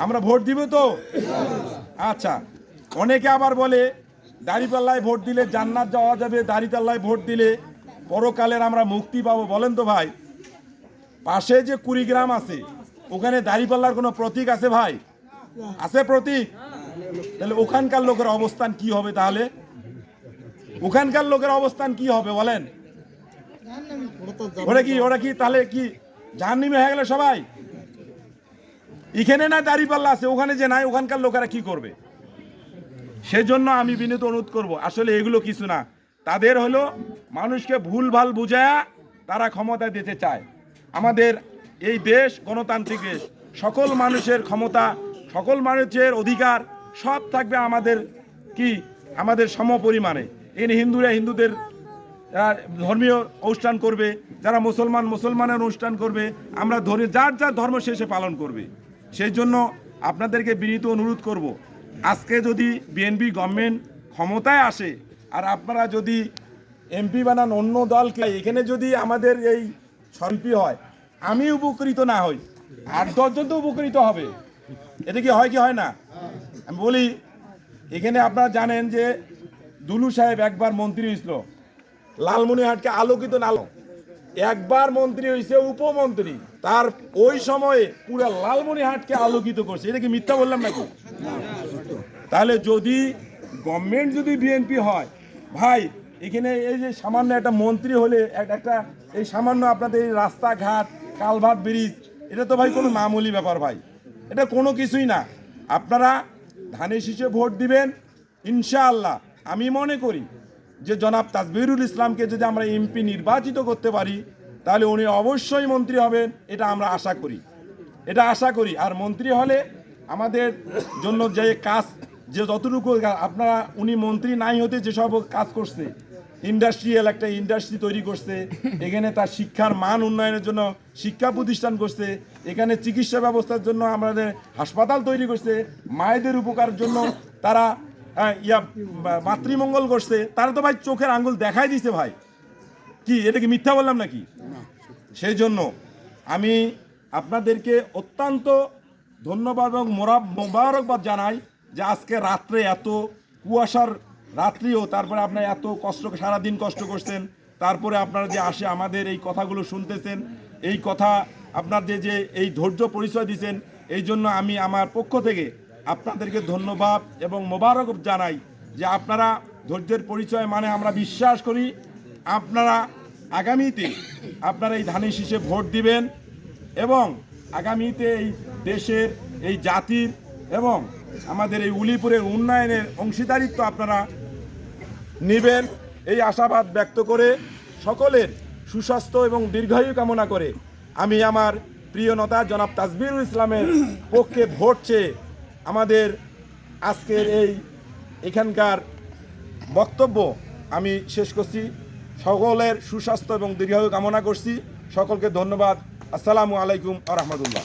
আমরা ভোট দিব তো? আচ্ছা, অনেকে আবার বলে দাঁড়িপাল্লায় ভোট দিলে জান্নাত যাওয়া যাবে, দাঁড়িপাল্লায় ভোট দিলে পরকালের আমরা মুক্তি পাবো। বলেন তো ভাই, পাশে যে কুড়িগ্রাম আছে ওখানে দাঁড়িপাল্লার কোনো প্রতীক আছে ভাই? আছে প্রতীক? তাহলে ওখানকার লোকের অবস্থান কি হবে? তাহলে ওখানকার লোকের অবস্থান কি হবে বলেন? ওরা কি তাহলে কি জাহান্নামী হয়ে গেল সবাই? এখানে না দাঁড়িপাল্লা আছে, ওখানে যে নাই, ওখানকার লোকেরা কি করবে? সেজন্য আমি বিনীত অনুরোধ করব, আসলে এগুলো কিছু না, তাদের হলো মানুষকে ভুলভাল বুঝায়া তারা ক্ষমতা দিতে চায়। আমাদের এই দেশ গণতান্ত্রিক দেশ, সকল মানুষের ক্ষমতা, সকল মানুষের অধিকার সব থাকবে আমাদের কি আমাদের সমপরিমাণে। এখানে হিন্দুরা হিন্দুদের ধর্মীয় অনুষ্ঠান করবে, যারা মুসলমান মুসলমানের অনুষ্ঠান করবে, আমরা ধরে যার যার ধর্ম শেষে পালন করবে। সেই জন্য আপনাদেরকে বিনীত অনুরোধ করব, আজকে যদি বিএনপি গভর্নমেন্ট ক্ষমতায় আসে আর আপনারা যদি এমপি বানান অন্য দলকে, এখানে যদি আমাদের এই এমপি হয়, আমি উপকৃত না হই, 8-10 জন তো উপকৃত হবে। এটা কি হয় কি হয় না? আমি বলি, এখানে আপনারা জানেন যে দুলু সাহেব একবার মন্ত্রী হয়েছিল, লালমনিরহাটকে আলোকিত নালো, একবার মন্ত্রী হয়েছে উপমন্ত্রী, তার ওই সময়ে পুরো লালমনিরহাটকে আলোকিত করছে। এটা কি মিথ্যা বললাম নাকি? তাহলে যদি গভর্নমেন্ট যদি বিএনপি হয় ভাই, এখানে এই যে সামান্য একটা মন্ত্রী হলে একটা এই সামান্য আপনাদের এই রাস্তাঘাট কালভার্ট ব্রিজ, এটা তো ভাই কোনো মামুলি ব্যাপার ভাই, এটা কোনো কিছুই না। আপনারা ধানের শীষে ভোট দিবেন ইনশাআল্লাহ। আমি মনে করি যে জনাব তাজবিরুল ইসলামকে যদি আমরা এমপি নির্বাচিত করতে পারি তাহলে উনি অবশ্যই মন্ত্রী হবেন, এটা আমরা আশা করি। আর মন্ত্রী হলে আমাদের জন্য যে কাজ, যে যতটুকু আপনারা, উনি মন্ত্রী নাই হতে যেসব কাজ করছে, ইন্ডাস্ট্রিয়াল একটা ইন্ডাস্ট্রি তৈরি করছে, এখানে তার শিক্ষার মান উন্নয়নের জন্য শিক্ষা প্রতিষ্ঠান করছে, এখানে চিকিৎসা ব্যবস্থার জন্য আমাদের হাসপাতাল তৈরি করছে, মায়েদের উপকারের জন্য তারা মাতৃমঙ্গল করছে, তারা তো ভাই চোখের আঙ্গুল দেখাই দিছে ভাই। কি এটা কি মিথ্যা বললাম নাকি? সেই জন্য আমি আপনাদেরকে অত্যন্ত ধন্যবাদ এবং মোবারকবাদ জানাই যে আজকে রাত্রে এত কুয়াশার রাত্রিও তারপরে আপনারা এত কষ্ট, সারাদিন কষ্ট করছেন, তারপরে আপনারা যে আসে আমাদের এই কথাগুলো শুনতেছেন, এই কথা আপনাদের যে এই ধৈর্য পরিচয় দিয়েছেন, এই জন্য আমি আমার পক্ষ থেকে আপনাদেরকে ধন্যবাদ এবং মোবারক জানাই যে আপনারা ধৈর্যের পরিচয় মানে আমরা বিশ্বাস করি আপনারা আগামীতে আপনারা এই ধানের শীষে ভোট দিবেন এবং আগামীতে এই দেশের, এই জাতির এবং আমাদের এই উলিপুরের উন্নয়নের অংশীদারিত্ব আপনারা নেবেন, এই আশাবাদ ব্যক্ত করে সকলের সুস্বাস্থ্য এবং দীর্ঘায়ু কামনা করে আমি আমার প্রিয় নেতা জনাব তাজবিরুল ইসলামের পক্ষে ভোট চেয়ে আমাদের আজকের এখানকার বক্তব্য আমি শেষ করছি। সকলের সুস্বাস্থ্য এবং দীর্ঘায়ু কামনা করছি। সকলকে ধন্যবাদ। আসসালামু আলাইকুম ওয়া রাহমাতুল্লাহ।